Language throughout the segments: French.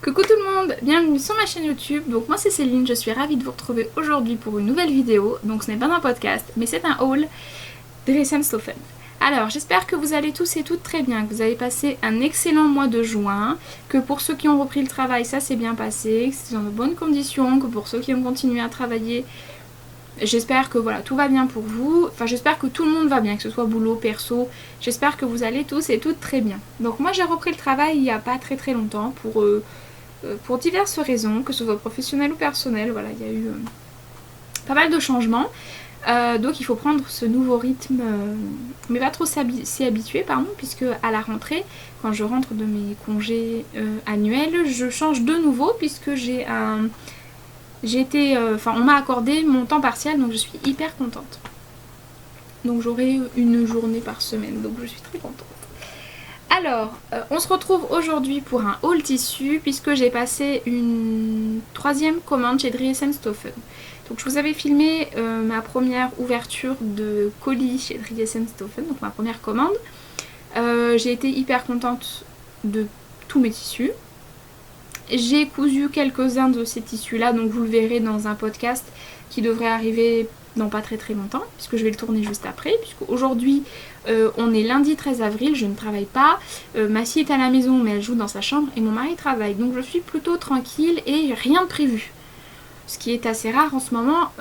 Coucou tout le monde, bienvenue sur ma chaîne YouTube. Donc moi c'est Céline, je suis ravie de vous retrouver aujourd'hui pour une nouvelle vidéo. Donc ce n'est pas un podcast, mais c'est un haul Dresden-Stoffen. Alors j'espère que vous allez tous et toutes très bien, que vous avez passé un excellent mois de juin, que pour ceux qui ont repris le travail ça s'est bien passé, que c'est dans de bonnes conditions, que pour ceux qui ont continué à travailler, j'espère que voilà, tout va bien pour vous. Enfin j'espère que tout le monde va bien, que ce soit boulot, perso, j'espère que vous allez tous et toutes très bien. Donc moi j'ai repris le travail il n'y a pas très longtemps pour diverses raisons, que ce soit professionnel ou personnel. Voilà, il y a eu pas mal de changements. Donc il faut prendre ce nouveau rythme, mais pas trop s'y habituer, puisque à la rentrée, quand je rentre de mes congés annuels, je change de nouveau, puisque on m'a accordé mon temps partiel, donc je suis hyper contente. Donc j'aurai une journée par semaine, donc je suis très contente. Alors, on se retrouve aujourd'hui pour un haul tissu, puisque j'ai passé une troisième commande chez Dresden-Stoffen. Donc je vous avais filmé ma première ouverture de colis chez Dresden-Stoffen, donc ma première commande. J'ai été hyper contente de tous mes tissus. J'ai cousu quelques-uns de ces tissus-là, donc vous le verrez dans un podcast qui devrait arriver dans pas très longtemps, puisque je vais le tourner juste après, puisque aujourd'hui on est lundi 13 avril, je ne travaille pas, ma fille est à la maison mais elle joue dans sa chambre et mon mari travaille, donc je suis plutôt tranquille et rien de prévu. Ce qui est assez rare en ce moment,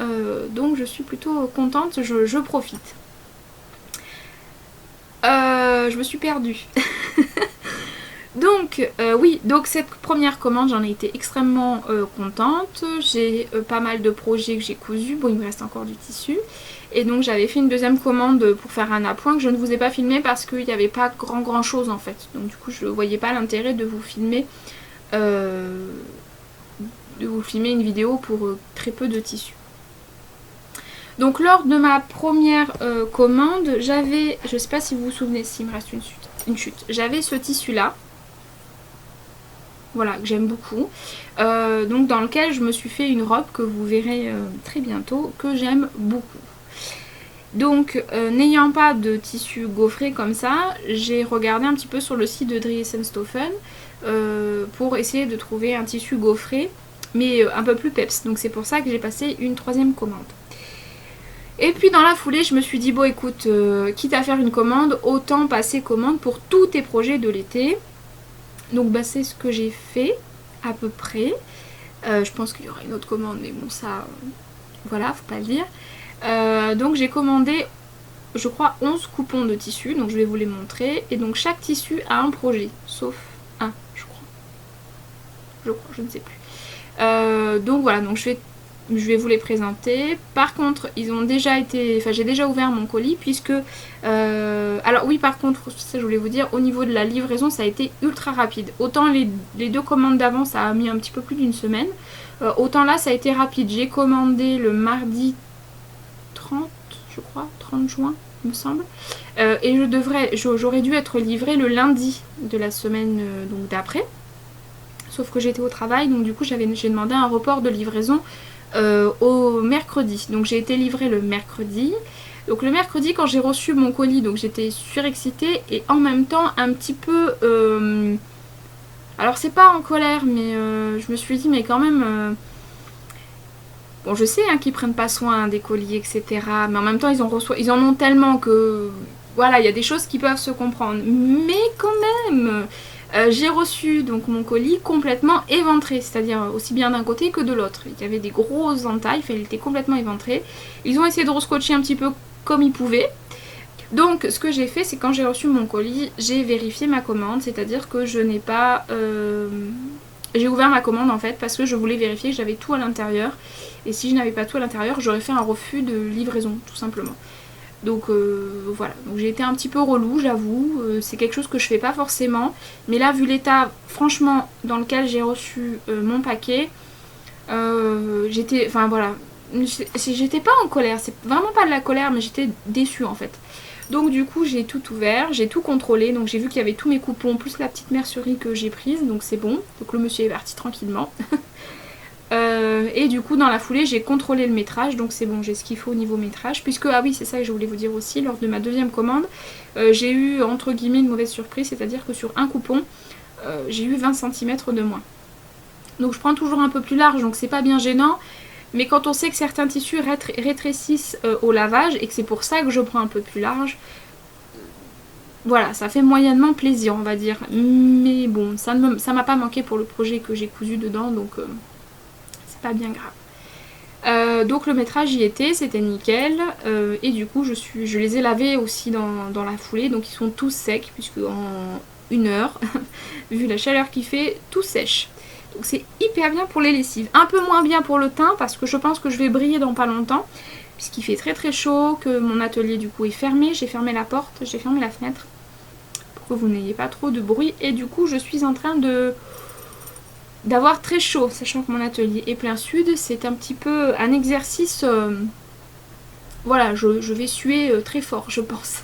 donc je suis plutôt contente, je profite. Je me suis perdue. Donc oui, donc cette première commande, j'en ai été extrêmement contente. J'ai pas mal de projets que j'ai cousus, bon il me reste encore du tissu. Et donc j'avais fait une deuxième commande pour faire un appoint que je ne vous ai pas filmé parce qu'il n'y avait pas grand chose en fait. Donc du coup je ne voyais pas l'intérêt de vous filmer une vidéo pour très peu de tissu. Donc lors de ma première commande, j'avais, je sais pas si vous vous souvenez, s'il me reste une chute, j'avais ce tissu là, voilà, que j'aime beaucoup, donc dans lequel je me suis fait une robe que vous verrez très bientôt, que j'aime beaucoup. Donc n'ayant pas de tissu gaufré comme ça, j'ai regardé un petit peu sur le site de Dresden-Stoffen pour essayer de trouver un tissu gaufré mais un peu plus peps, donc c'est pour ça que j'ai passé une troisième commande. Et puis dans la foulée je me suis dit bon écoute, quitte à faire une commande, autant passer commande pour tous tes projets de l'été. Donc bah c'est ce que j'ai fait à peu près. Je pense qu'il y aura une autre commande mais bon ça voilà, faut pas le dire. Donc j'ai commandé je crois 11 coupons de tissu, donc je vais vous les montrer. Et donc chaque tissu a un projet, sauf un je crois, je ne sais plus. Donc voilà, donc je vais vous les présenter. Par contre, ils ont déjà été, enfin j'ai déjà ouvert mon colis puisque alors oui, par contre, ça je voulais vous dire, au niveau de la livraison, ça a été ultra rapide. Autant les deux commandes d'avant, ça a mis un petit peu plus d'une semaine. Autant là, ça a été rapide. J'ai commandé le mardi 30, je crois, 30 juin, il me semble. Et j'aurais dû être livrée le lundi de la semaine donc d'après. Sauf que j'étais au travail, donc du coup j'ai demandé un report de livraison au mercredi. Donc j'ai été livrée le mercredi. Donc le mercredi quand j'ai reçu mon colis, donc j'étais surexcitée et en même temps un petit peu... alors c'est pas en colère, mais je me suis dit mais quand même... bon je sais qu'ils prennent pas soin des colis, etc. Mais en même temps ils en ont tellement que... voilà, il y a des choses qui peuvent se comprendre. Mais quand même... j'ai reçu donc mon colis complètement éventré, c'est-à-dire aussi bien d'un côté que de l'autre. Il y avait des grosses entailles, il était complètement éventré. Ils ont essayé de rescotcher un petit peu comme ils pouvaient. Donc ce que j'ai fait, c'est quand j'ai reçu mon colis, j'ai vérifié ma commande, c'est-à-dire que je n'ai pas... j'ai ouvert ma commande en fait parce que je voulais vérifier que j'avais tout à l'intérieur. Et si je n'avais pas tout à l'intérieur, j'aurais fait un refus de livraison, tout simplement. Donc voilà, donc j'ai été un petit peu relou, j'avoue, c'est quelque chose que je fais pas forcément, mais là vu l'état franchement dans lequel j'ai reçu mon paquet, j'étais, enfin voilà, j'étais pas en colère, c'est vraiment pas de la colère, mais j'étais déçue en fait. Donc du coup j'ai tout ouvert, j'ai tout contrôlé, donc j'ai vu qu'il y avait tous mes coupons plus la petite mercerie que j'ai prise, donc c'est bon, donc le monsieur est parti tranquillement. Et du coup dans la foulée j'ai contrôlé le métrage, donc c'est bon, j'ai ce qu'il faut au niveau métrage, puisque ah oui c'est ça que je voulais vous dire aussi, lors de ma deuxième commande j'ai eu entre guillemets une mauvaise surprise, c'est à dire que sur un coupon j'ai eu 20 cm de moins. Donc je prends toujours un peu plus large, donc c'est pas bien gênant. Mais quand on sait que certains tissus rétrécissent au lavage et que c'est pour ça que je prends un peu plus large, voilà, ça fait moyennement plaisir, on va dire. Mais bon, ça m'a pas manqué pour le projet que j'ai cousu dedans, donc c'est pas bien grave. Donc le métrage y était, c'était nickel. Et du coup, je les ai lavés aussi dans la foulée, donc ils sont tous secs, puisque en 1 heure, vu la chaleur qu'il fait, tout sèche. Donc c'est hyper bien pour les lessives. Un peu moins bien pour le teint, parce que je pense que je vais briller dans pas longtemps, puisqu'il fait très très chaud, que mon atelier du coup est fermé. J'ai fermé la porte, j'ai fermé la fenêtre, que vous n'ayez pas trop de bruit, et du coup je suis en train d'avoir très chaud, sachant que mon atelier est plein sud. C'est un petit peu un exercice, voilà, je vais suer très fort, je pense.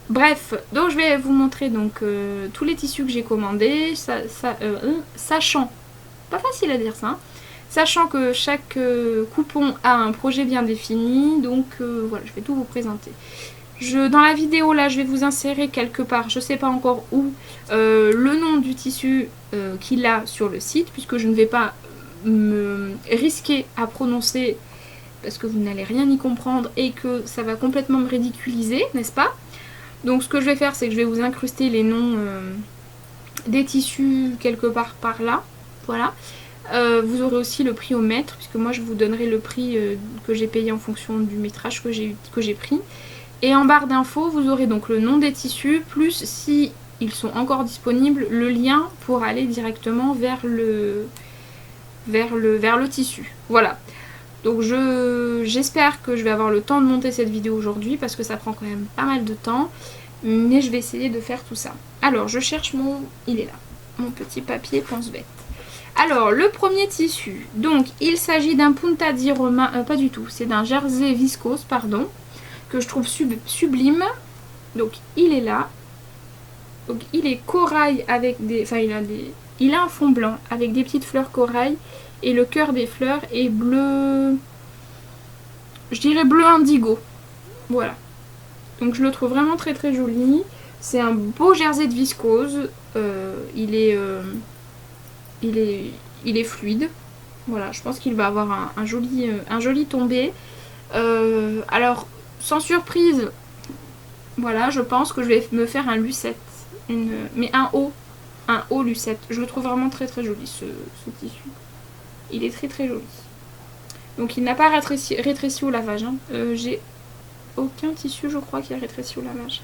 Bref, donc je vais vous montrer donc tous les tissus que j'ai commandés, sachant, pas facile à dire ça, hein, sachant que chaque coupon a un projet bien défini, donc voilà, je vais tout vous présenter. Dans la vidéo là, je vais vous insérer quelque part, je sais pas encore où, le nom du tissu qu'il a sur le site, puisque je ne vais pas me risquer à prononcer parce que vous n'allez rien y comprendre et que ça va complètement me ridiculiser, n'est-ce pas? Donc ce que je vais faire, c'est que je vais vous incruster les noms des tissus quelque part par là, voilà. Vous aurez aussi le prix au mètre, puisque moi je vous donnerai le prix que j'ai payé en fonction du métrage que j'ai pris. Et en barre d'infos, vous aurez donc le nom des tissus, plus si ils sont encore disponibles, le lien pour aller directement vers le tissu. Voilà. Donc j'espère que je vais avoir le temps de monter cette vidéo aujourd'hui, parce que ça prend quand même pas mal de temps. Mais je vais essayer de faire tout ça. Alors je cherche il est là, mon petit papier pense-bête. Alors le premier tissu, donc il s'agit d'un punta di Roma, pas du tout, c'est d'un jersey viscose, pardon, que je trouve sublime. Donc il est là. Donc il est corail avec des... Enfin il a un fond blanc avec des petites fleurs corail. Et le cœur des fleurs est bleu... Je dirais bleu indigo. Voilà. Donc je le trouve vraiment très très joli. C'est un beau jersey de viscose. Il est fluide. Voilà, je pense qu'il va avoir un joli tombé. Alors, sans surprise, voilà, je pense que je vais me faire un lucette. Mais un haut lucette. Je le trouve vraiment très très joli ce tissu. Il est très très joli. Donc il n'a pas rétréci au lavage. Hein. J'ai aucun tissu, je crois, qui a rétréci au lavage.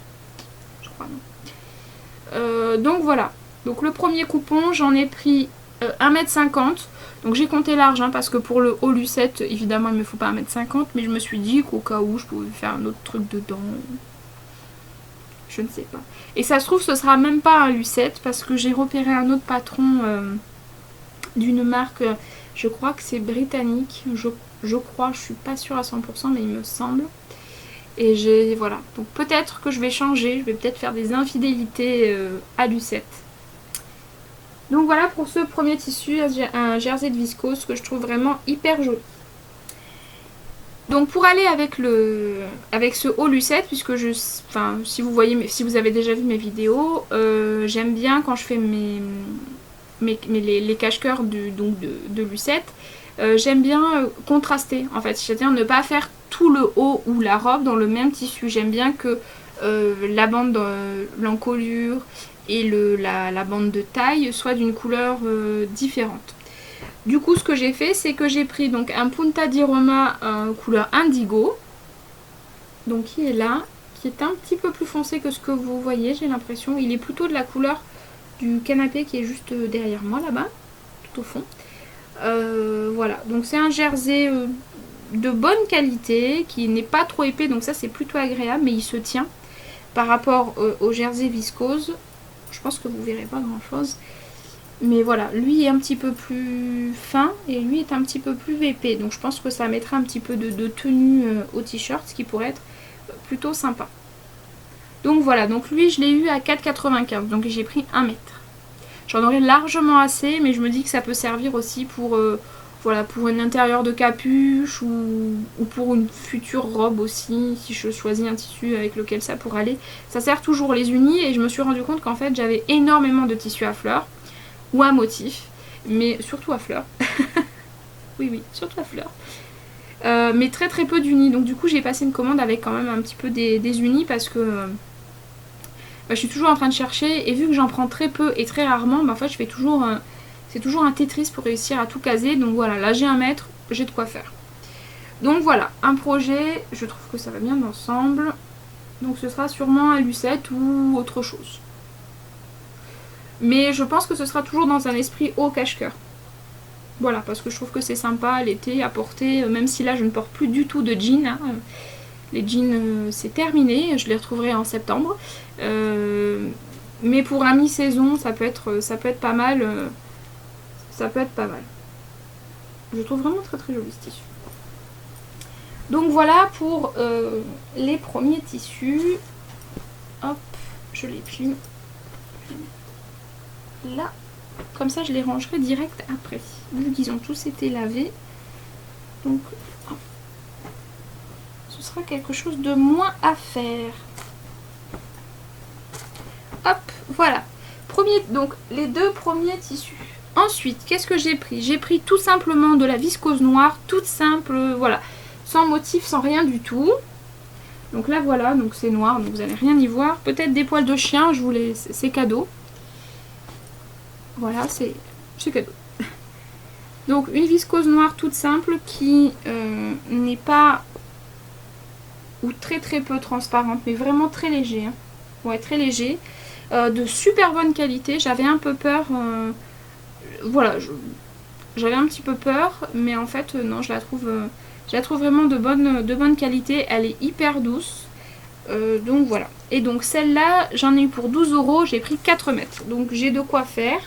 Je crois non. Donc voilà. Donc le premier coupon, j'en ai pris 1,50 m. Donc j'ai compté large, hein, parce que pour le haut lucette, évidemment, il ne me faut pas 1,50 m. Mais je me suis dit qu'au cas où, je pouvais faire un autre truc dedans. Je ne sais pas. Et ça se trouve, ce sera même pas un lucette, parce que j'ai repéré un autre patron d'une marque... Je crois que c'est britannique, je crois, je suis pas sûre à 100%, mais il me semble. Et voilà, donc peut-être que je vais changer, je vais peut-être faire des infidélités à Lucette. Donc voilà pour ce premier tissu, un jersey de viscose que je trouve vraiment hyper joli. Donc pour aller avec ce haut lucette, puisque si vous avez déjà vu mes vidéos, j'aime bien quand je fais les cache-cœurs de lucette, j'aime bien contraster en fait, c'est-à-dire ne pas faire tout le haut ou la robe dans le même tissu. J'aime bien que la bande, l'encolure et la bande de taille soit d'une couleur différente. Du coup ce que j'ai fait, c'est que j'ai pris donc un punta di Roma couleur indigo, donc qui est là, qui est un petit peu plus foncé que ce que vous voyez, j'ai l'impression. Il est plutôt de la couleur du canapé qui est juste derrière moi là-bas, tout au fond. Voilà, donc c'est un jersey de bonne qualité, qui n'est pas trop épais, donc ça c'est plutôt agréable, mais il se tient par rapport au jersey viscose. Je pense que vous verrez pas grand chose, mais voilà, lui est un petit peu plus fin et lui est un petit peu plus épais, donc je pense que ça mettra un petit peu de tenue au t-shirt, ce qui pourrait être plutôt sympa. Donc voilà, donc lui je l'ai eu à 4,95 €, donc j'ai pris 1 mètre. J'en aurais largement assez, mais je me dis que ça peut servir aussi pour, voilà, pour un intérieur de capuche ou pour une future robe aussi, si je choisis un tissu avec lequel ça pourrait aller. Ça sert toujours les unis, et je me suis rendu compte qu'en fait j'avais énormément de tissus à fleurs ou à motifs, mais surtout à fleurs. Oui, oui, surtout à fleurs. Mais très très peu d'unis. Donc du coup j'ai passé une commande avec quand même un petit peu des unis parce que je suis toujours en train de chercher. Et vu que j'en prends très peu et très rarement, en fait je fais toujours... c'est toujours un Tetris pour réussir à tout caser. Donc voilà, là j'ai 1 mètre, j'ai de quoi faire. Donc voilà, un projet, je trouve que ça va bien ensemble. Donc ce sera sûrement un lucette ou autre chose. Mais je pense que ce sera toujours dans un esprit haut cache-cœur. Voilà, parce que je trouve que c'est sympa l'été à porter, même si là je ne porte plus du tout de jeans. Hein. Les jeans c'est terminé, je les retrouverai en septembre. Mais pour un mi-saison, ça peut être pas mal. Ça peut être pas mal. Je trouve vraiment très très joli ce tissu. Donc voilà pour les premiers tissus. Hop, je les plie. Là, comme ça je les rangerai direct après. Vu qu'ils ont tous été lavés. Donc, hop. Ce sera quelque chose de moins à faire. Hop, voilà. Donc les 2 premiers tissus. Ensuite, qu'est-ce que j'ai pris? J'ai pris tout simplement de la viscose noire, toute simple, voilà. Sans motif, sans rien du tout. Donc là voilà, donc c'est noir, donc vous n'allez rien y voir. Peut-être des poils de chien, je vous les... c'est cadeau. Voilà, c'est cadeau. Donc une viscose noire toute simple qui n'est pas ou très très peu transparente, mais vraiment très léger. Hein. Ouais, très léger. De super bonne qualité. J'avais un peu peur. Voilà, j'avais un petit peu peur, mais en fait non, je la trouve vraiment de bonne qualité. Elle est hyper douce. Donc voilà. Et donc celle-là, j'en ai eu pour 12 €. J'ai pris 4 mètres. Donc j'ai de quoi faire.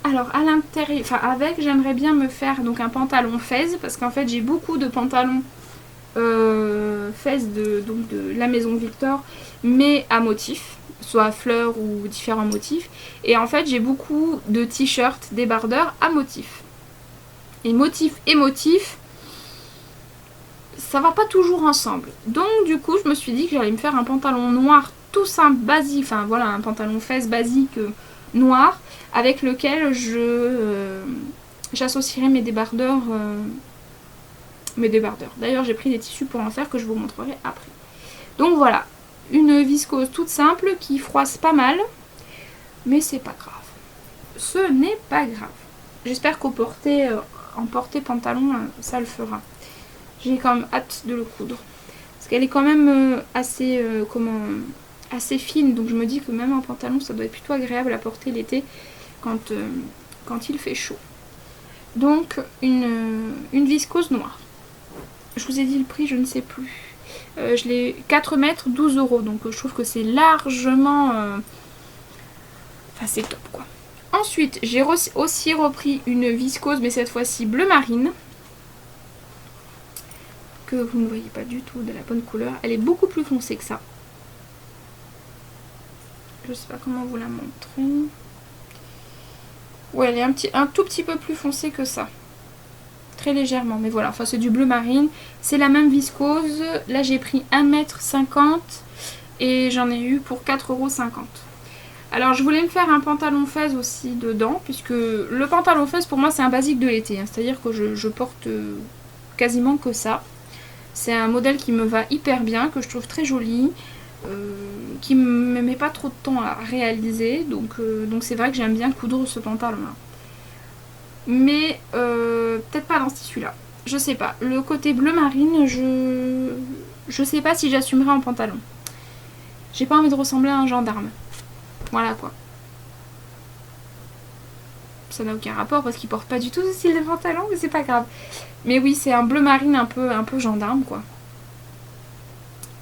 Alors à l'intérieur, enfin avec, j'aimerais bien me faire donc un pantalon fez parce qu'en fait j'ai beaucoup de pantalons fez de la maison Victor, mais à motifs, soit à fleurs ou différents motifs. Et en fait j'ai beaucoup de t-shirts débardeurs à motifs. Et motif, ça va pas toujours ensemble. Donc du coup je me suis dit que j'allais me faire un pantalon noir tout simple, basique, enfin voilà, un pantalon fez basique noir avec lequel j'associerai mes débardeurs. D'ailleurs j'ai pris des tissus pour en faire que je vous montrerai après. Donc voilà, une viscose toute simple qui froisse pas mal, mais c'est pas grave. Ce n'est pas grave. J'espère qu'en portée pantalon, ça le fera. J'ai quand même hâte de le coudre. Parce qu'elle est quand même assez fine, donc je me dis que même en pantalon ça doit être plutôt agréable à porter l'été quand il fait chaud. Donc une viscose noire. Je vous ai dit le prix, je ne sais plus. Je l'ai 4 mètres, 12 €. Donc je trouve que c'est largement... Enfin c'est top quoi. Ensuite j'ai aussi repris une viscose, mais cette fois-ci bleu marine. Que vous ne voyez pas du tout de la bonne couleur. Elle est beaucoup plus foncée que ça. Je sais pas comment vous la montrer. Ouais, elle est un tout petit peu plus foncée que ça. Très légèrement, mais voilà, enfin c'est du bleu marine. C'est la même viscose. Là j'ai pris 1,50 m et j'en ai eu pour 4,50 €. Alors je voulais me faire un pantalon fez aussi dedans, puisque le pantalon fez pour moi c'est un basique de l'été. Hein, c'est-à-dire que je porte quasiment que ça. C'est un modèle qui me va hyper bien, que je trouve très joli. Qui me met pas trop de temps à réaliser, donc c'est vrai que j'aime bien coudre ce pantalon là, mais peut-être pas dans ce tissu là, je sais pas, le côté bleu marine, je sais pas si j'assumerai en pantalon, j'ai pas envie de ressembler à un gendarme, voilà quoi, ça n'a aucun rapport parce qu'il porte pas du tout ce style de pantalon, mais c'est pas grave, mais oui c'est un bleu marine un peu gendarme quoi,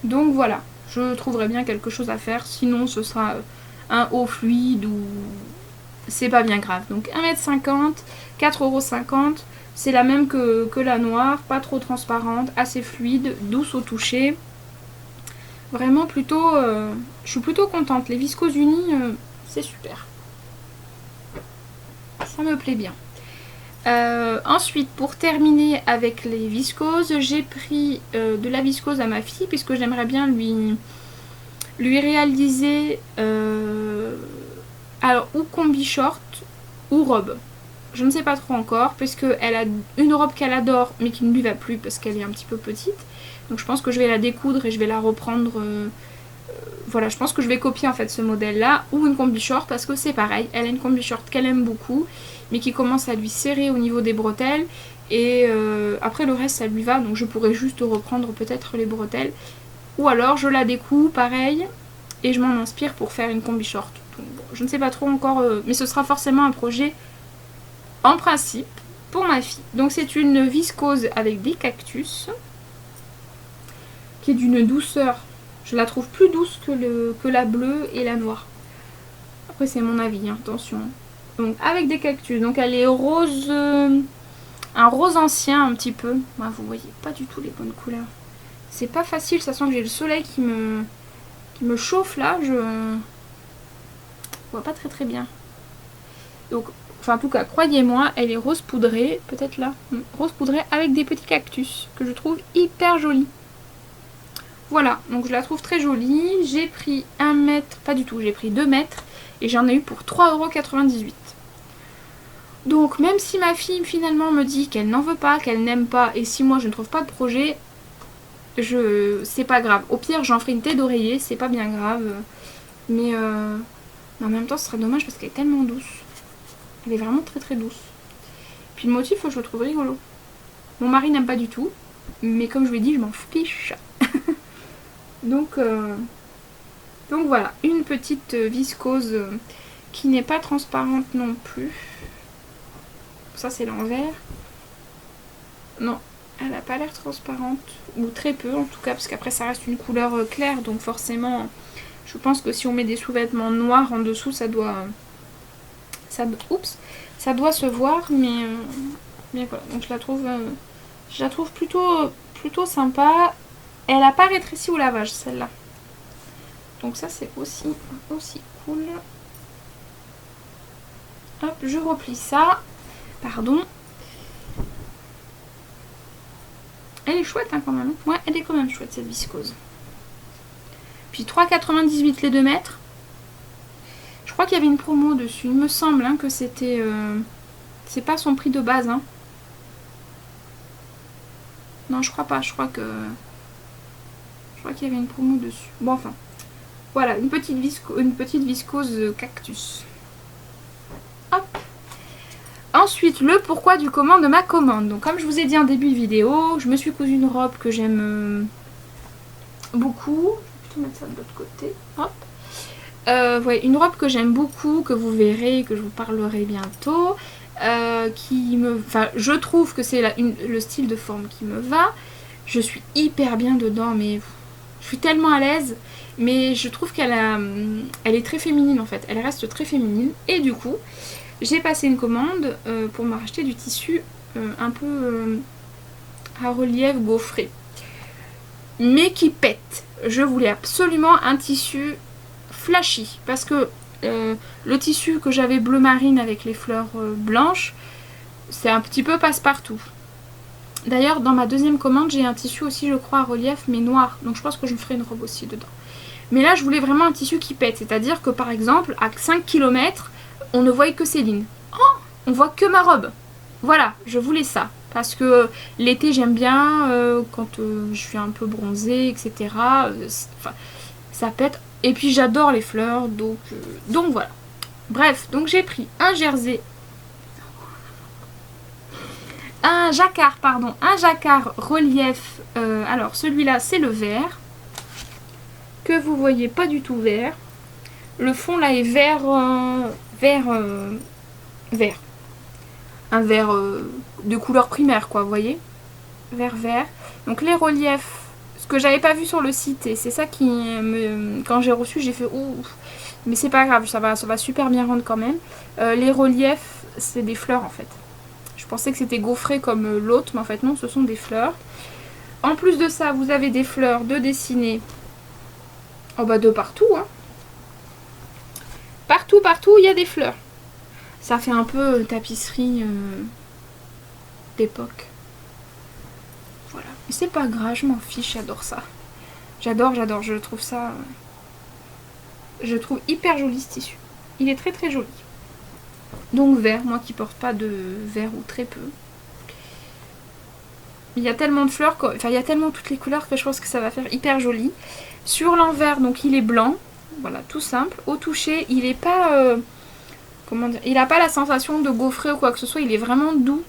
donc voilà. Je trouverai bien quelque chose à faire, sinon ce sera un haut fluide ou c'est pas bien grave. Donc 1,50 m, 4,50 €, c'est la même que la noire, pas trop transparente, assez fluide, douce au toucher. Vraiment plutôt, je suis plutôt contente. Les viscoses unies, c'est super. Ça me plaît bien. Ensuite, pour terminer avec les viscoses, j'ai pris de la viscose à ma fille puisque j'aimerais bien lui réaliser alors ou combi short ou robe. Je ne sais pas trop encore, puisque elle a une robe qu'elle adore, mais qui ne lui va plus parce qu'elle est un petit peu petite. Donc je pense que je vais la découdre et je vais la reprendre. Voilà, je pense que je vais copier en fait ce modèle-là, ou une combi short, parce que c'est pareil. Elle a une combi short qu'elle aime beaucoup, mais qui commence à lui serrer au niveau des bretelles. Et après le reste, ça lui va, donc je pourrais juste reprendre peut-être les bretelles. Ou alors je la découpe, pareil, et je m'en inspire pour faire une combi short. Donc, bon, je ne sais pas trop encore, mais ce sera forcément un projet en principe pour ma fille. Donc c'est une viscose avec des cactus qui est d'une douceur, je la trouve plus douce que la bleue et la noire. Après c'est mon avis, hein, attention. Donc avec des cactus, donc elle est rose, un rose ancien un petit peu. Ouais, vous voyez pas du tout les bonnes couleurs. C'est pas facile, ça sent que j'ai le soleil qui me chauffe là, je vois pas très très bien. Donc enfin en tout cas, croyez-moi, elle est rose poudrée, peut-être là, rose poudrée avec des petits cactus, que je trouve hyper jolie. Voilà, donc je la trouve très jolie. J'ai pris 1 mètre, pas du tout, j'ai pris 2 mètres, et j'en ai eu pour 3,98 €. Donc même si ma fille finalement me dit qu'elle n'en veut pas, qu'elle n'aime pas, et si moi je ne trouve pas de projet, c'est pas grave. Au pire, j'en ferai une tête d'oreiller, c'est pas bien grave. Mais en même temps, ce serait dommage parce qu'elle est tellement douce. Elle est vraiment très très douce. Puis le motif, je le trouve rigolo. Mon mari n'aime pas du tout, mais comme je lui ai dit, je m'en fiche. donc voilà, une petite viscose qui n'est pas transparente non plus. Ça, c'est l'envers. Non, elle n'a pas l'air transparente, ou très peu en tout cas, parce qu'après ça reste une couleur claire, donc forcément, je pense que si on met des sous-vêtements noirs en dessous, ça doit se voir, mais voilà, donc je la trouve plutôt sympa. Elle n'a pas rétréci au lavage, celle-là. Donc ça, c'est aussi cool. Hop, je replie ça. Pardon. Elle est chouette, hein, quand même. Ouais, elle est quand même chouette, cette viscose. Puis 3,98 € les 2 mètres. Je crois qu'il y avait une promo dessus. Il me semble, hein, que c'était... c'est pas son prix de base, hein. Non, je crois pas. Je crois qu'il y avait une promo dessus. Bon, enfin. Voilà, une petite viscose cactus. Hop. Ensuite, le pourquoi du comment de ma commande. Donc, comme je vous ai dit en début de vidéo, je me suis cousu une robe que j'aime beaucoup. Je vais plutôt mettre ça de l'autre côté. Hop. Ouais, une robe que j'aime beaucoup, que vous verrez, que je vous parlerai bientôt. Enfin, je trouve que c'est le style de forme qui me va. Je suis hyper bien dedans, mais je suis tellement à l'aise. Mais je trouve elle est très féminine en fait. Elle reste très féminine. Et du coup, j'ai passé une commande pour me racheter du tissu un peu à relief gaufré. Mais qui pète. Je voulais absolument un tissu flashy. Parce que le tissu que j'avais bleu marine avec les fleurs blanches, c'est un petit peu passe-partout. D'ailleurs, dans ma deuxième commande, j'ai un tissu aussi, je crois, à relief, mais noir. Donc je pense que je me ferai une robe aussi dedans. Mais là, je voulais vraiment un tissu qui pète. C'est-à-dire que, par exemple, à 5 km, on ne voyait que Céline. Oh, on voit que ma robe. Voilà, je voulais ça. Parce que l'été, j'aime bien quand je suis un peu bronzée, etc. Ça pète. Et puis, j'adore les fleurs. Donc voilà. Bref, donc j'ai pris un jersey. Un jacquard relief. Alors, celui-là, c'est le vert. Que vous voyez pas du tout vert. Le fond là est vert. Vert. Un vert de couleur primaire, quoi, vous voyez. Vert. Donc les reliefs, ce que j'avais pas vu sur le site, et c'est ça qui quand j'ai reçu, j'ai fait ouh. Mais c'est pas grave, ça va super bien rendre quand même. Les reliefs, c'est des fleurs en fait. Je pensais que c'était gaufré comme l'autre, mais en fait non, ce sont des fleurs. En plus de ça, vous avez des fleurs de dessiner. Oh bah de partout, hein. Partout, il y a des fleurs. Ça fait un peu tapisserie d'époque. Voilà. Mais c'est pas grave, je m'en fiche, j'adore ça. J'adore, je trouve ça... Je trouve hyper joli ce tissu. Il est très très joli. Donc vert, moi qui porte pas de vert ou très peu. Il y a tellement de fleurs, enfin il y a tellement toutes les couleurs que je pense que ça va faire hyper joli. Sur l'envers, donc il est blanc, voilà, tout simple. Au toucher, il est pas, comment dire, il a pas la sensation de gaufrer ou quoi que ce soit, il est vraiment doux.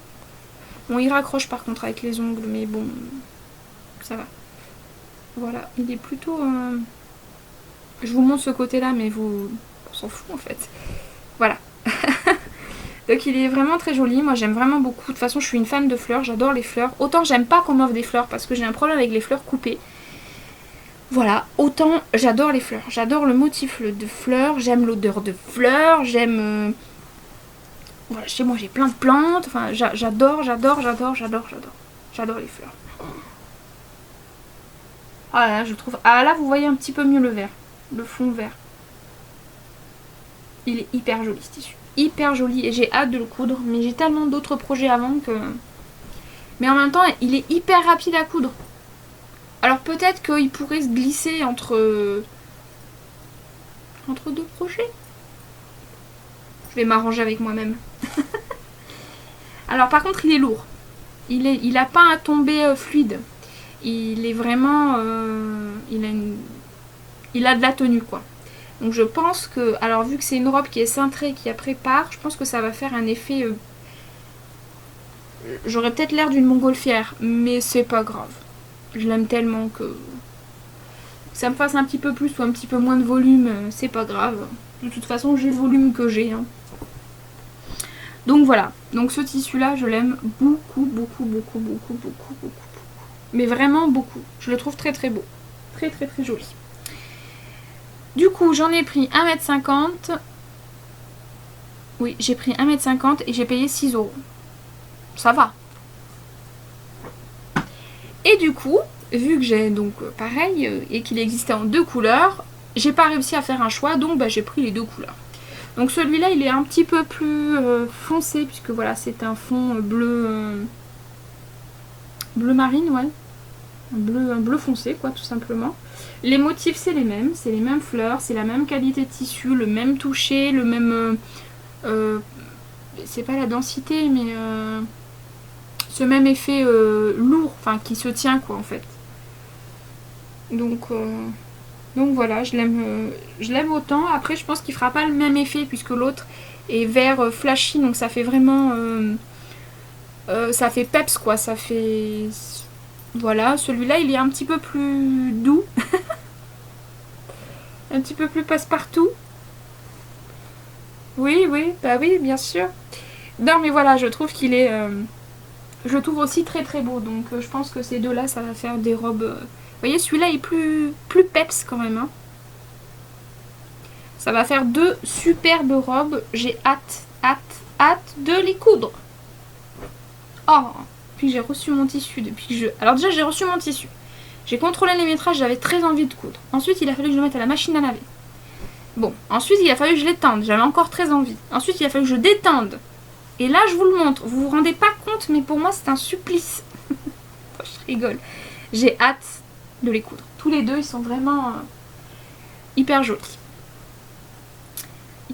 Bon, il raccroche par contre avec les ongles, mais bon, ça va. Voilà, il est plutôt... Je vous montre ce côté-là, mais vous... on s'en fout en fait. Voilà. Donc il est vraiment très joli, moi j'aime vraiment beaucoup. De toute façon je suis une fan de fleurs, j'adore les fleurs. Autant j'aime pas qu'on m'offre des fleurs parce que j'ai un problème avec les fleurs coupées. Voilà, autant j'adore les fleurs. J'adore le motif de fleurs, j'aime l'odeur de fleurs, j'aime... Voilà, chez moi j'ai plein de plantes, enfin j'adore les fleurs. Ah là, je trouve... Ah là, vous voyez un petit peu mieux le vert, le fond vert. Il est hyper joli ce tissu. Hyper joli et j'ai hâte de le coudre. Mais j'ai tellement d'autres projets avant que... Mais en même temps, il est hyper rapide à coudre. Alors peut-être qu'il pourrait se glisser entre deux projets. Je vais m'arranger avec moi-même. Alors par contre, il est lourd. Il a pas un tombé fluide. Il est vraiment... il a de la tenue quoi. Donc je pense que, alors vu que c'est une robe qui est cintrée, qui après part, je pense que ça va faire un effet... J'aurais peut-être l'air d'une montgolfière, mais c'est pas grave. Je l'aime tellement que... ça me fasse un petit peu plus ou un petit peu moins de volume, c'est pas grave. De toute façon, j'ai le volume que j'ai. Hein. Donc voilà. Donc ce tissu-là, je l'aime beaucoup. Mais vraiment beaucoup. Je le trouve très très beau. Très joli. Du coup, j'en ai pris 1,50 m. Oui, j'ai pris 1,50 m et j'ai payé 6 €. Ça va. Et du coup, vu que j'ai donc pareil et qu'il existait en 2 couleurs, j'ai pas réussi à faire un choix, donc bah, j'ai pris les 2 couleurs. Donc celui-là, il est un petit peu plus foncé, puisque voilà, c'est un fond bleu marine, ouais. Un bleu foncé, quoi, tout simplement. Les motifs, c'est les mêmes fleurs, c'est la même qualité de tissu, le même toucher, le même... c'est pas la densité, mais ce même effet lourd, enfin, qui se tient, quoi, en fait. Donc voilà, je l'aime autant. Après, je pense qu'il fera pas le même effet, puisque l'autre est vert flashy, donc ça fait vraiment... ça fait peps, quoi, ça fait... Voilà, celui-là, il est un petit peu plus doux. Un petit peu plus passe-partout. Oui, bah oui, bien sûr. Non, mais voilà, je trouve qu'il est... je le trouve aussi très très beau. Donc je pense que ces deux-là, ça va faire des robes... Vous voyez, celui-là est plus peps quand même. Hein. Ça va faire 2 superbes robes. J'ai hâte de les coudre. Oh, puis j'ai reçu mon tissu depuis que je... Alors déjà, j'ai reçu mon tissu. J'ai contrôlé les métrages, j'avais très envie de coudre. Ensuite, il a fallu que je le mette à la machine à laver. Bon, ensuite, il a fallu que je l'étende. J'avais encore très envie. Ensuite, il a fallu que je détende. Et là, je vous le montre. Vous vous rendez pas compte, mais pour moi, c'est un supplice. Je rigole. J'ai hâte de les coudre. Tous les deux, ils sont vraiment hyper jolis.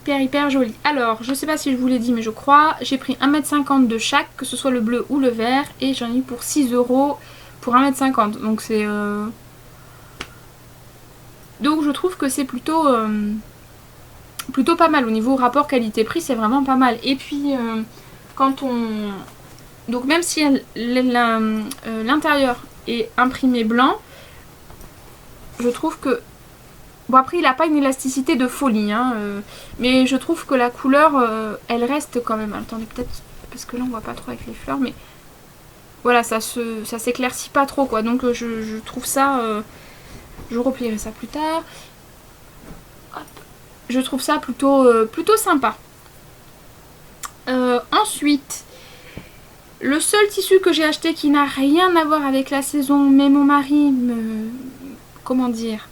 Hyper jolis. Alors, je sais pas si je vous l'ai dit, mais je crois. J'ai pris 1,50 m de chaque, que ce soit le bleu ou le vert. Et j'en ai eu pour 6 € pour 1,50 m. Donc c'est... Donc je trouve que c'est plutôt pas mal. Au niveau rapport qualité-prix, c'est vraiment pas mal. Et puis, quand on... Donc même si l'intérieur est imprimé blanc, je trouve que... Bon, après, il n'a pas une élasticité de folie, hein, mais je trouve que la couleur, elle reste quand même. Attendez, peut-être, parce que là, on voit pas trop avec les fleurs, mais... Voilà, ça s'éclaircit pas trop, quoi. Donc, je trouve ça... je replierai ça plus tard. Hop. Je trouve ça plutôt sympa. Ensuite, le seul tissu que j'ai acheté qui n'a rien à voir avec la saison, mais mon mari me... Comment dire ?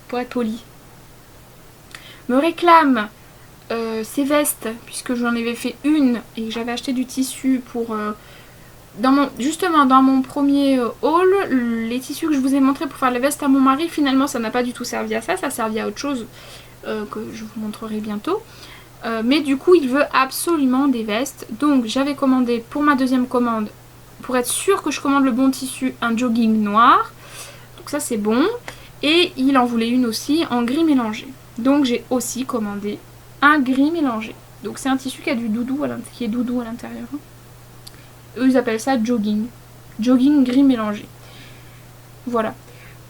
Pour être poli. Me réclame ces vestes, puisque j'en avais fait une et que j'avais acheté du tissu pour... justement dans mon premier haul, les tissus que je vous ai montré pour faire les vestes à mon mari, finalement ça n'a pas du tout servi à ça, ça a servi à autre chose que je vous montrerai bientôt. Mais du coup il veut absolument des vestes. Donc j'avais commandé pour ma deuxième commande, pour être sûre que je commande le bon tissu, un jogging noir. Donc ça c'est bon. Et il en voulait une aussi en gris mélangé. Donc j'ai aussi commandé un gris mélangé. Donc c'est un tissu qui a du doudou qui est doudou à l'intérieur. Eux ils appellent ça jogging. Jogging gris mélangé. Voilà.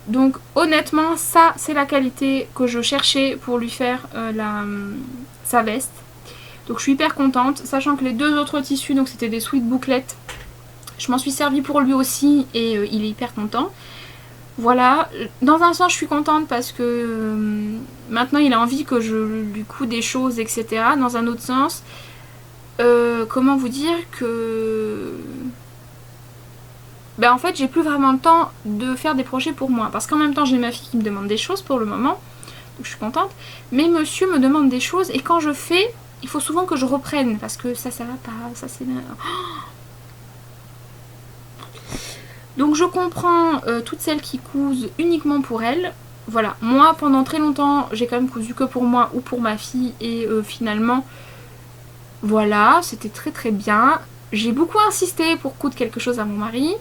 Donc honnêtement ça c'est la qualité que je cherchais pour lui faire sa veste. Donc je suis hyper contente, sachant que les deux autres tissus, donc c'était des sweat bouclettes, je m'en suis servi pour lui aussi et il est hyper content. Voilà, dans un sens je suis contente parce que maintenant il a envie que je lui couds des choses, etc. Dans un autre sens, comment vous dire que... Ben en fait j'ai plus vraiment le temps de faire des projets pour moi. Parce qu'en même temps j'ai ma fille qui me demande des choses pour le moment, donc je suis contente. Mais monsieur me demande des choses et quand je fais, il faut souvent que je reprenne parce que ça va pas, ça c'est... Donc je comprends toutes celles qui cousent uniquement pour elles. Voilà, moi pendant très longtemps j'ai quand même cousu que pour moi ou pour ma fille et finalement voilà, c'était très très bien. J'ai beaucoup insisté pour coudre quelque chose à mon mari.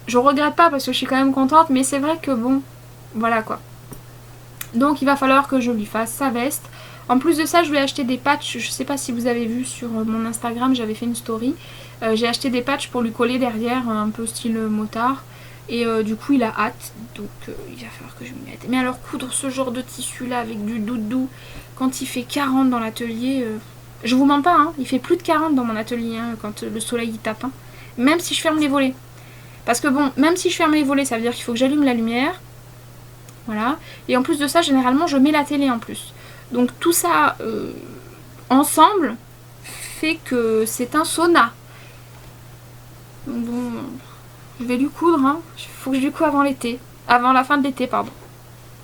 Je regrette pas parce que je suis quand même contente, mais c'est vrai que bon, voilà quoi. Donc il va falloir que je lui fasse sa veste. En plus de ça, je lui ai acheté des patchs. Je sais pas si vous avez vu sur mon Instagram, j'avais fait une story. J'ai acheté des patchs pour lui coller derrière, un peu style motard. Et du coup, il a hâte. Donc il va falloir que je m'y mette. Mais alors, coudre ce genre de tissu là avec du doudou, quand il fait 40 dans l'atelier, je vous mens pas, hein, il fait plus de 40 dans mon atelier hein, quand le soleil il tape. Hein. Même si je ferme les volets. Parce que bon, même si je ferme les volets, ça veut dire qu'il faut que j'allume la lumière. Voilà. Et en plus de ça, généralement, je mets la télé en plus. Donc tout ça ensemble fait que c'est un sauna. Donc bon, je vais lui coudre. Hein. Il faut que je lui coude avant l'été. Avant la fin de l'été, pardon.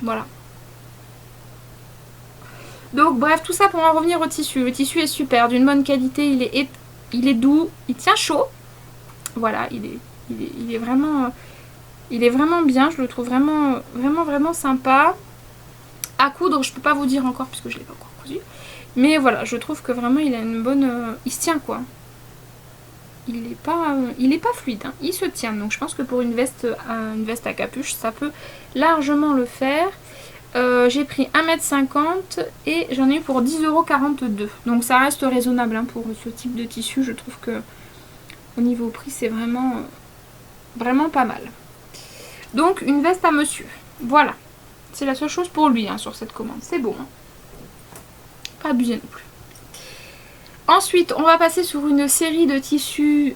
Voilà. Donc bref, tout ça pour en revenir au tissu. Le tissu est super, d'une bonne qualité. Il est doux, il tient chaud. Voilà, il est vraiment bien. Je le trouve vraiment sympa. À coudre, je peux pas vous dire encore puisque je l'ai pas encore cousu. Mais voilà, je trouve que vraiment il a une bonne... il se tient quoi. Il est pas fluide, hein. Il se tient. Donc je pense que pour une veste à capuche, ça peut largement le faire. J'ai pris 1,50 m et j'en ai eu pour 10,42 €. Donc ça reste raisonnable hein, pour ce type de tissu. Je trouve que au niveau prix, c'est vraiment pas mal. Donc une veste à monsieur. Voilà. C'est la seule chose pour lui hein, sur cette commande. C'est bon. Hein. Pas abuser non plus. Ensuite, on va passer sur une série de tissus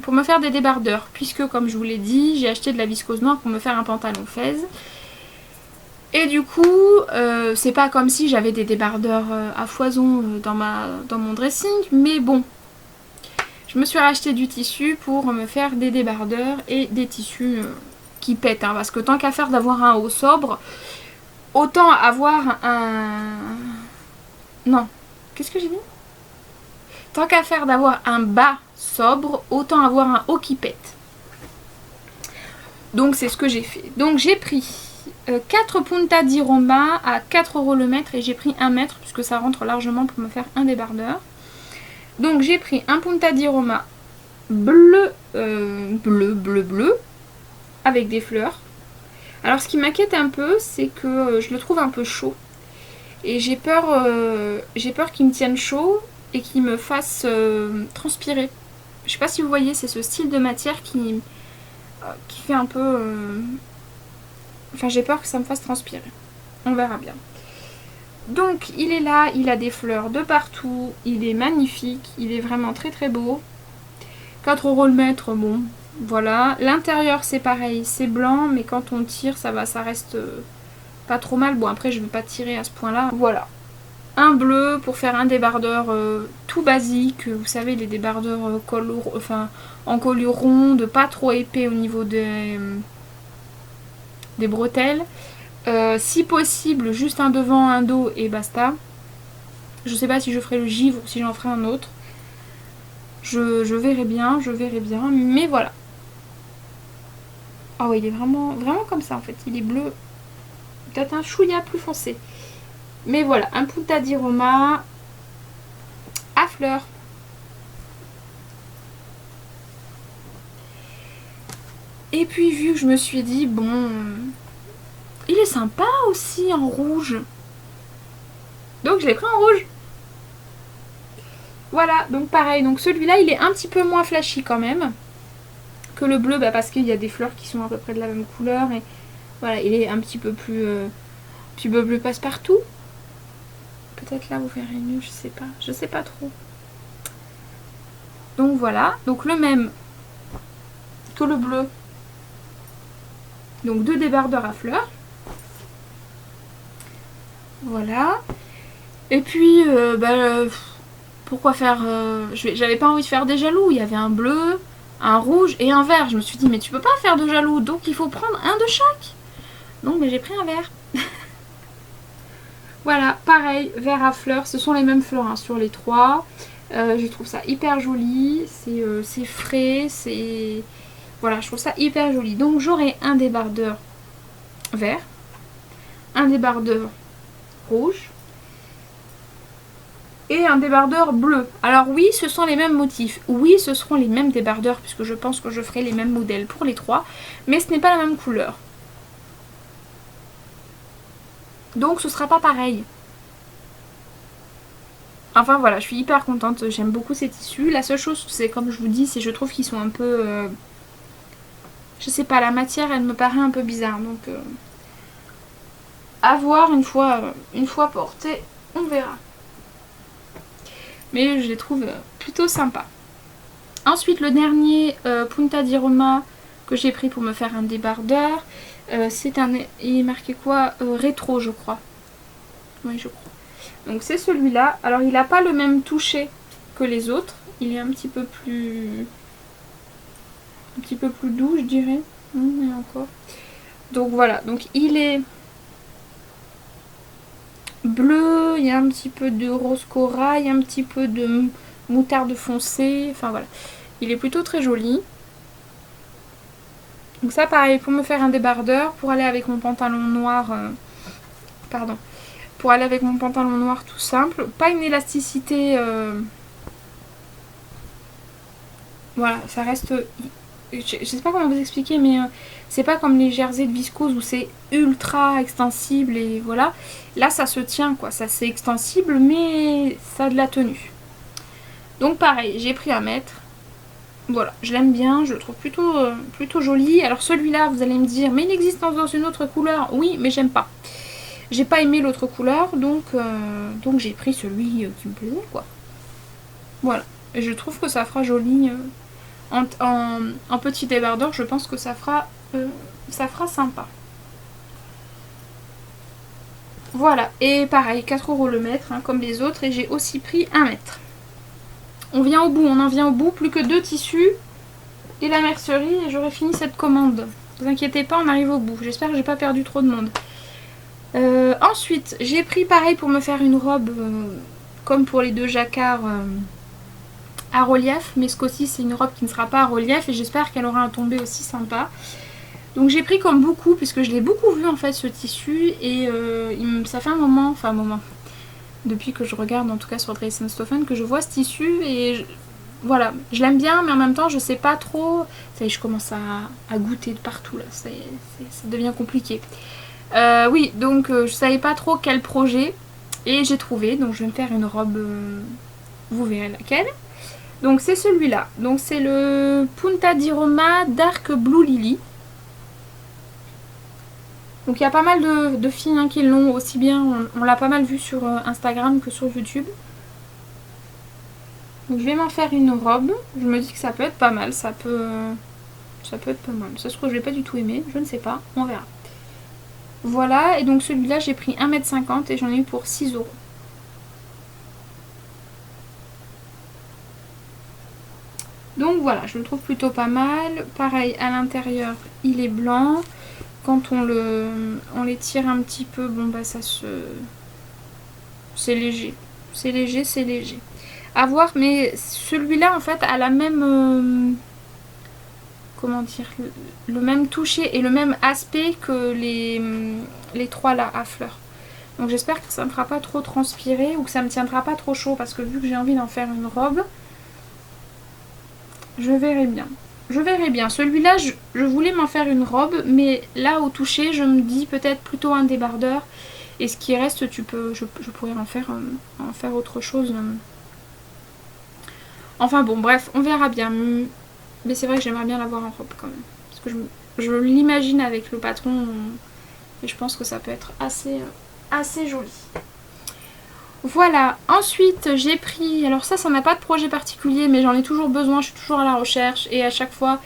pour me faire des débardeurs. Puisque, comme je vous l'ai dit, j'ai acheté de la viscose noire pour me faire un pantalon fez. Et du coup, c'est pas comme si j'avais des débardeurs à foison dans mon dressing. Mais bon, je me suis racheté du tissu pour me faire des débardeurs et des tissus... qui pète, hein, parce que tant qu'à faire d'avoir un haut sobre, autant avoir un... Non, qu'est-ce que j'ai dit? Tant qu'à faire d'avoir un bas sobre, autant avoir un haut qui pète. Donc c'est ce que j'ai fait. Donc j'ai pris 4 punta di Roma à 4 € le mètre et j'ai pris 1 mètre puisque ça rentre largement pour me faire un débardeur. Donc j'ai pris un punta di Roma bleu, bleu, avec des fleurs. Alors ce qui m'inquiète un peu, c'est que je le trouve un peu chaud. Et j'ai peur qu'il me tienne chaud et qu'il me fasse transpirer. Je sais pas si vous voyez, c'est ce style de matière qui fait un peu... Enfin j'ai peur que ça me fasse transpirer. On verra bien. Donc il est là, il a des fleurs de partout, il est magnifique, il est vraiment très très beau. 4 € le mètre, bon... Voilà, l'intérieur c'est pareil, c'est blanc, mais quand on tire, ça reste pas trop mal. Bon, après, je ne vais pas tirer à ce point-là. Voilà, un bleu pour faire un débardeur tout basique. Vous savez, les débardeurs en colure ronde, pas trop épais au niveau des bretelles. Si possible, juste un devant, un dos et basta. Je sais pas si je ferai le givre ou si j'en ferai un autre. Je verrai bien, mais voilà. Oh il est vraiment comme ça en fait, il est bleu, peut-être un chouïa plus foncé. Mais voilà, un Punta di Roma à fleurs. Et puis vu que je me suis dit, bon, il est sympa aussi en rouge. Donc je l'ai pris en rouge. Voilà, donc pareil, donc celui-là il est un petit peu moins flashy quand même que le bleu, parce qu'il y a des fleurs qui sont à peu près de la même couleur et voilà, il est un petit peu plus passe-partout. Peut-être là vous verrez mieux, je sais pas trop. Donc voilà, donc le même que le bleu. Donc 2 débardeurs à fleurs. Voilà. Et puis, pourquoi faire... j'avais pas envie de faire des jaloux. Il y avait un bleu, un rouge et un vert. Je me suis dit, mais tu peux pas faire de jaloux. Donc il faut prendre un de chaque. Donc j'ai pris un vert. Voilà, pareil, vert à fleurs. Ce sont les mêmes fleurs hein, sur les 3. Je trouve ça hyper joli. C'est frais. C'est... Voilà, je trouve ça hyper joli. Donc j'aurai un débardeur vert, un débardeur rouge et un débardeur bleu. Alors oui, ce sont les mêmes motifs. Oui, ce seront les mêmes débardeurs puisque je pense que je ferai les mêmes modèles pour les 3. Mais ce n'est pas la même couleur. Donc ce sera pas pareil. Enfin voilà, je suis hyper contente. J'aime beaucoup ces tissus. La seule chose, c'est comme je vous dis, c'est que je trouve qu'ils sont un peu... je sais pas, la matière, elle me paraît un peu bizarre. Donc à voir une fois portée, on verra. Mais je les trouve plutôt sympas. Ensuite, le dernier Punta di Roma que j'ai pris pour me faire un débardeur, c'est un... il est marqué quoi rétro, je crois. Oui, je crois. Donc c'est celui-là. Alors, il n'a pas le même toucher que les autres. Il est un petit peu plus doux, je dirais. Et encore. Donc voilà. Donc il est bleu, il y a un petit peu de rose corail, un petit peu de moutarde foncée, enfin voilà. Il est plutôt très joli. Donc ça pareil, pour me faire un débardeur, pour aller avec mon pantalon noir, pour aller avec mon pantalon noir tout simple, pas une élasticité, voilà, ça reste, je sais pas comment vous expliquer, mais c'est pas comme les jerseys de viscose où c'est ultra extensible et voilà. Là ça se tient quoi, ça c'est extensible mais ça a de la tenue. Donc pareil, j'ai pris 1 mètre. Voilà, je l'aime bien, je le trouve plutôt joli. Alors celui-là, vous allez me dire, mais il existe dans une autre couleur. Oui, mais j'aime pas. J'ai pas aimé l'autre couleur, donc j'ai pris celui qui me plaisait, quoi. Voilà, et je trouve que ça fera joli. En petit débardeur, je pense que ça fera sympa. Voilà, et pareil, 4 € le mètre, hein, comme les autres, et j'ai aussi pris 1 mètre. On vient au bout, on en vient au bout, plus que 2 tissus et la mercerie et j'aurai fini cette commande. Ne vous inquiétez pas, on arrive au bout. J'espère que j'ai pas perdu trop de monde. Ensuite, j'ai pris pareil pour me faire une robe comme pour les 2 jacquards à relief, mais ce coup-ci c'est une robe qui ne sera pas à relief et j'espère qu'elle aura un tombé aussi sympa. Donc j'ai pris comme beaucoup, puisque je l'ai beaucoup vu en fait ce tissu et ça fait un moment, depuis que je regarde en tout cas sur Dress & Stephen, que je vois ce tissu et voilà, je l'aime bien mais en même temps je sais pas trop, ça y est, je commence à goûter de partout là, ça devient compliqué. Oui, donc je savais pas trop quel projet et j'ai trouvé, donc je vais me faire une robe, vous verrez laquelle. Donc c'est celui-là, donc c'est le Punta di Roma Dark Blue Lily. Donc il y a pas mal de filles hein, qui l'ont aussi bien, on l'a pas mal vu sur Instagram que sur YouTube. Donc je vais m'en faire une robe, je me dis que ça peut être pas mal, ça peut être pas mal. Ça se trouve je vais pas du tout aimer, je ne sais pas, on verra. Voilà, et donc celui-là j'ai pris 1,50 m et j'en ai eu pour 6 €. Donc voilà, je le trouve plutôt pas mal. Pareil, à l'intérieur il est blanc. Quand on l'étire un petit peu, bon bah ça se... c'est léger. C'est léger, c'est léger. À voir, mais celui-là en fait a la même... comment dire, le même toucher et le même aspect que les 3 là à fleurs. Donc j'espère que ça me fera pas trop transpirer ou que ça me tiendra pas trop chaud parce que vu que j'ai envie d'en faire une robe, je verrai bien. Je verrai bien. Celui-là, je voulais m'en faire une robe, mais là au toucher, je me dis peut-être plutôt un débardeur. Et ce qui reste, je pourrais en faire autre chose. Enfin bon, bref, on verra bien. Mais c'est vrai que j'aimerais bien l'avoir en robe quand même. Parce que je l'imagine avec le patron. Et je pense que ça peut être assez joli. Voilà, ensuite j'ai pris, alors ça n'a pas de projet particulier, mais j'en ai toujours besoin, je suis toujours à la recherche, et à chaque fois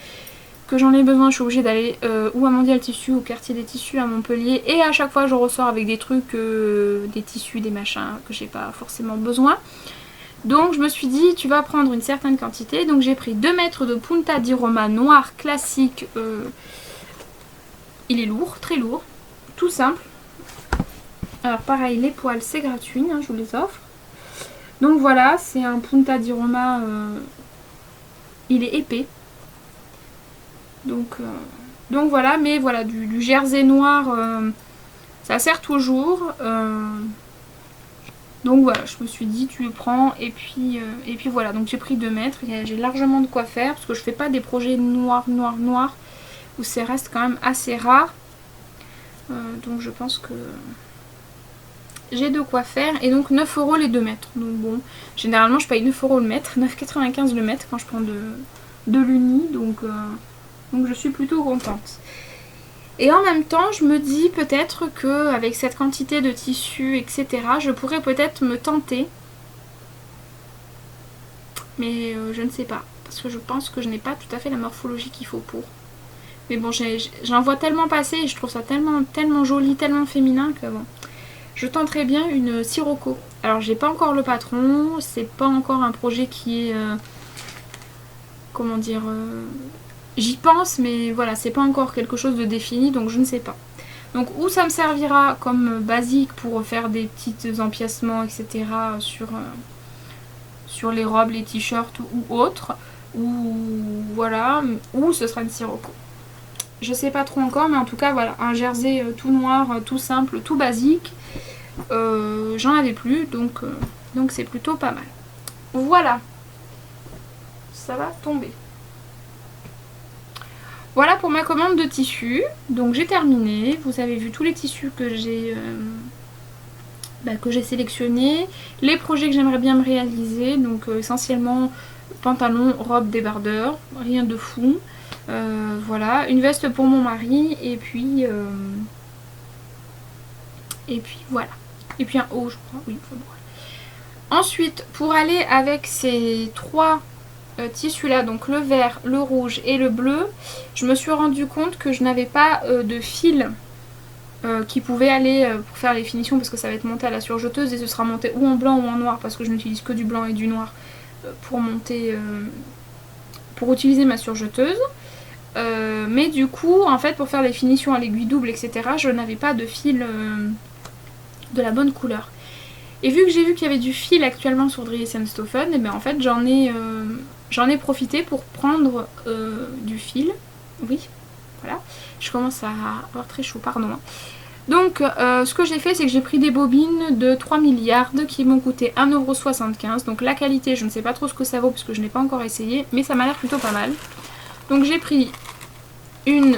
que j'en ai besoin, je suis obligée d'aller ou à Mondial Tissu, au quartier des tissus à Montpellier, et à chaque fois je ressors avec des trucs, des tissus, des machins que j'ai pas forcément besoin. Donc je me suis dit, tu vas prendre une certaine quantité, donc j'ai pris 2 mètres de Punta di Roma noir classique, il est lourd, très lourd, tout simple. Alors pareil, les poils c'est gratuit, hein, je vous les offre. Donc voilà, c'est un Punta di Roma, il est épais. Donc voilà, mais voilà, du jersey noir, ça sert toujours. Donc voilà, je me suis dit tu le prends et puis voilà. Donc j'ai pris 2 mètres, j'ai largement de quoi faire parce que je fais pas des projets noir où ça reste quand même assez rare. Donc je pense que j'ai de quoi faire. Et donc 9 € les 2 mètres. Donc bon, généralement je paye 9 € le mètre, 9,95 le mètre quand je prends de l'uni. Donc je suis plutôt contente. Et en même temps, je me dis peut-être que avec cette quantité de tissu, etc., je pourrais peut-être me tenter. Mais je ne sais pas. Parce que je pense que je n'ai pas tout à fait la morphologie qu'il faut pour. Mais bon, j'en vois tellement passer et je trouve ça tellement joli, tellement féminin que bon. Je tenterai bien une Sirocco. Alors j'ai pas encore le patron, c'est pas encore un projet qui est... comment dire... j'y pense, mais voilà, c'est pas encore quelque chose de défini, donc je ne sais pas. Donc ou ça me servira comme basique pour faire des petits empiècements, etc. sur les robes, les t-shirts ou autres. Ou voilà, ou ce sera une Sirocco. Je sais pas trop encore, mais en tout cas voilà, un jersey tout noir, tout simple, tout basique. J'en avais plus, donc c'est plutôt pas mal. Voilà. Ça va tomber. Voilà pour ma commande de tissus. Donc j'ai terminé. Vous avez vu tous les tissus que j'ai sélectionnés. Les projets que j'aimerais bien me réaliser. Donc essentiellement pantalon, robe, débardeur. Rien de fou. Voilà. Une veste pour mon mari. Et puis voilà. Et puis un haut je crois. Oui, voilà. Ensuite, pour aller avec ces 3 tissus là, donc le vert, le rouge et le bleu, je me suis rendu compte que je n'avais pas de fil qui pouvait aller pour faire les finitions parce que ça va être monté à la surjeteuse et ce sera monté ou en blanc ou en noir parce que je n'utilise que du blanc et du noir pour monter, pour utiliser ma surjeteuse. Mais du coup, en fait, pour faire les finitions à l'aiguille double, etc., je n'avais pas de fil de la bonne couleur. Et vu que j'ai vu qu'il y avait du fil actuellement sur Dries & Stoffen, et bien en fait j'en ai profité pour prendre du fil. Oui, voilà. Je commence à avoir très chaud, pardon. Donc ce que j'ai fait, c'est que j'ai pris des bobines de 3 milliards qui m'ont coûté 1,75 €. Donc la qualité, je ne sais pas trop ce que ça vaut parce que je n'ai pas encore essayé, mais ça m'a l'air plutôt pas mal. Donc j'ai pris une...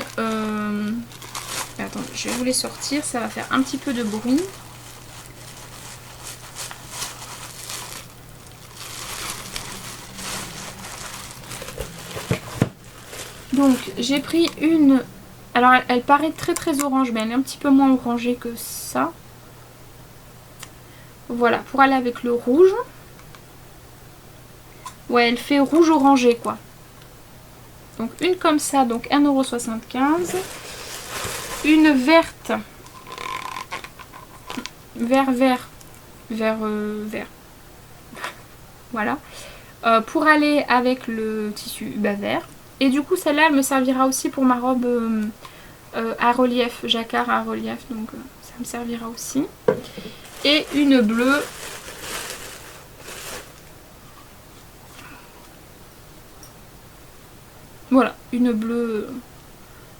Attendez, je vais vous les sortir, ça va faire un petit peu de bruit. Donc j'ai pris une... Alors elle paraît très orange, mais elle est un petit peu moins orangée que ça. Voilà, pour aller avec le rouge. Ouais, elle fait rouge orangé quoi. Donc une comme ça, donc 1,75 €. Une verte. Vert. Voilà. Pour aller avec le tissu vert. Et du coup celle-là elle me servira aussi pour ma robe à relief, jacquard à relief, donc ça me servira aussi. Et une bleue. Voilà, une bleue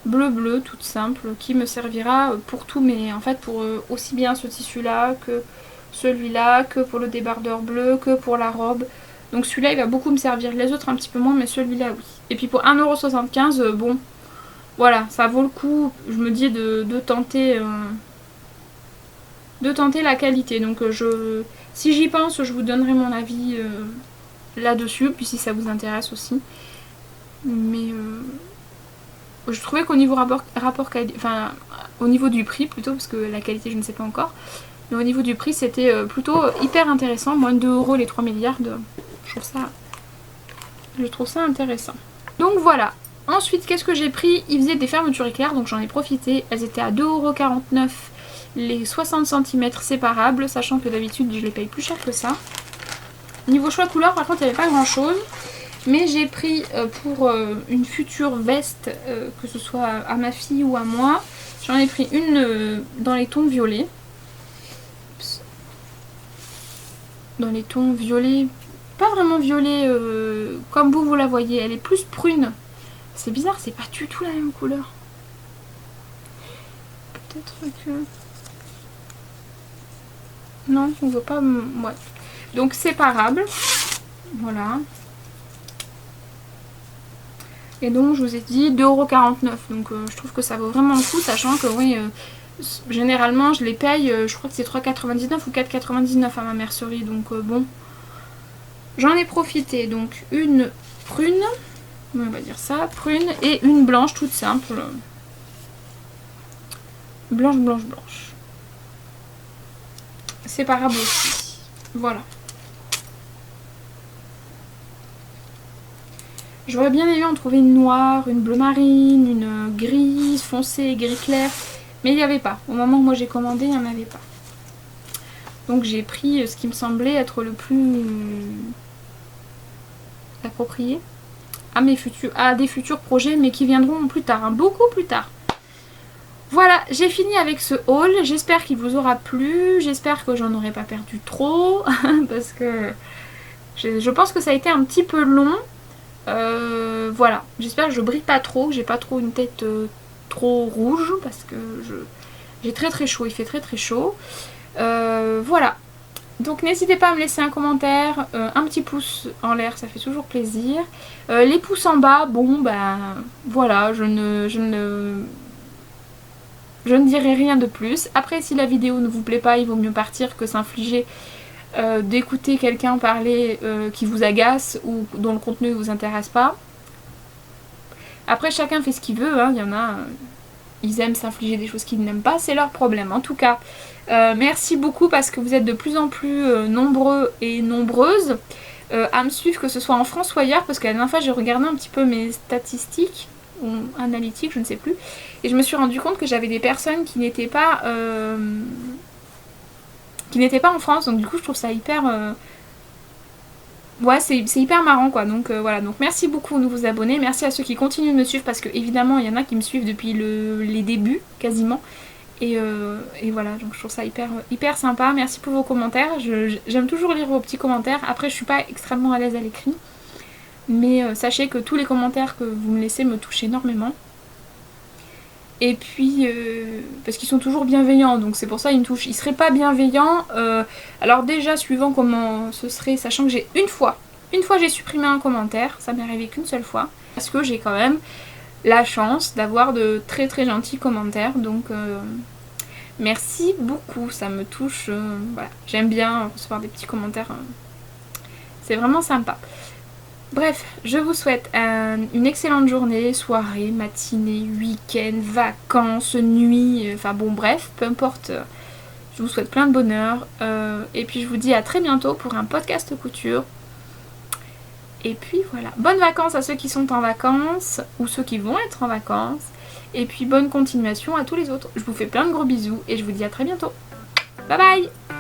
bleu toute simple qui me servira pour tout, mais en fait pour aussi bien ce tissu là que celui-là, que pour le débardeur bleu, que pour la robe. Donc celui-là il va beaucoup me servir, les autres un petit peu moins, mais celui-là oui. Et puis pour 1,75 €, bon voilà, ça vaut le coup, je me dis de tenter la qualité. Donc si j'y pense, je vous donnerai mon avis là-dessus, puis si ça vous intéresse aussi. Mais je trouvais qu'au niveau rapport qualité, enfin au niveau du prix plutôt, parce que la qualité je ne sais pas encore, mais au niveau du prix c'était plutôt hyper intéressant, moins de 2 € les 3 milliards, je trouve ça intéressant. Donc voilà. Ensuite qu'est-ce que j'ai pris? Ils faisaient des fermetures éclairs, donc j'en ai profité, elles étaient à 2,49 € les 60 cm séparables, sachant que d'habitude je les paye plus cher que ça. Niveau choix couleur par contre il n'y avait pas grand chose. Mais j'ai pris pour une future veste, que ce soit à ma fille ou à moi, j'en ai pris une dans les tons violets. Oups. Dans les tons violets, pas vraiment violet comme vous la voyez, elle est plus prune. C'est bizarre, c'est pas du tout la même couleur. Peut-être que... Non, on voit pas... Ouais. Donc séparable. Voilà. Et donc je vous ai dit 2,49 €. Donc je trouve que ça vaut vraiment le coup, sachant que oui, généralement je les paye, je crois que c'est 3,99 € ou 4,99 € à ma mercerie. Donc bon, j'en ai profité. Donc une prune, on va dire ça, prune, et une blanche toute simple. Blanche, blanche, blanche. Séparable aussi. Voilà. J'aurais bien aimé en trouver une noire, une bleu marine, une grise foncée, gris clair, mais il n'y avait pas. Au moment où moi j'ai commandé, il n'y en avait pas. Donc j'ai pris ce qui me semblait être le plus approprié à des futurs projets, mais qui viendront plus tard, hein, beaucoup plus tard. Voilà, j'ai fini avec ce haul. J'espère qu'il vous aura plu. J'espère que j'en aurai pas perdu trop, parce que je pense que ça a été un petit peu long. Voilà, j'espère que je brille pas trop, que j'ai pas trop une tête trop rouge, parce que j'ai très chaud, il fait très chaud. Voilà, donc n'hésitez pas à me laisser un commentaire, un petit pouce en l'air, ça fait toujours plaisir. Les pouces en bas, bon bah voilà, je ne dirai rien de plus. Après, si la vidéo ne vous plaît pas, il vaut mieux partir que s'infliger d'écouter quelqu'un parler qui vous agace ou dont le contenu ne vous intéresse pas. Après, chacun fait ce qu'il veut, hein. Il y en a, ils aiment s'infliger des choses qu'ils n'aiment pas, c'est leur problème. En tout cas, merci beaucoup parce que vous êtes de plus en plus nombreux et nombreuses à me suivre, que ce soit en France ou ailleurs, parce que la dernière fois j'ai regardé un petit peu mes statistiques ou analytiques, je ne sais plus, et je me suis rendu compte que j'avais des personnes qui n'étaient pas en France, donc du coup je trouve ça hyper ouais, c'est hyper marrant quoi. Donc voilà, donc merci beaucoup de vous abonner, merci à ceux qui continuent de me suivre, parce que évidemment il y en a qui me suivent depuis les débuts quasiment, et voilà, donc je trouve ça hyper sympa. Merci pour vos commentaires, j'aime toujours lire vos petits commentaires. Après je suis pas extrêmement à l'aise à l'écrit, mais sachez que tous les commentaires que vous me laissez me touchent énormément. Et puis, parce qu'ils sont toujours bienveillants, donc c'est pour ça ils me touchent. Ils seraient pas bienveillants, alors déjà suivant comment ce serait, sachant que j'ai une fois j'ai supprimé un commentaire, ça m'est arrivé qu'une seule fois, parce que j'ai quand même la chance d'avoir de très gentils commentaires, donc merci beaucoup, ça me touche, voilà, j'aime bien recevoir des petits commentaires, c'est vraiment sympa. Bref, je vous souhaite une excellente journée, soirée, matinée, week-end, vacances, nuit, enfin bon bref, peu importe, je vous souhaite plein de bonheur, et puis je vous dis à très bientôt pour un podcast couture. Et puis voilà, bonnes vacances à ceux qui sont en vacances, ou ceux qui vont être en vacances, et puis bonne continuation à tous les autres. Je vous fais plein de gros bisous, et je vous dis à très bientôt. Bye bye!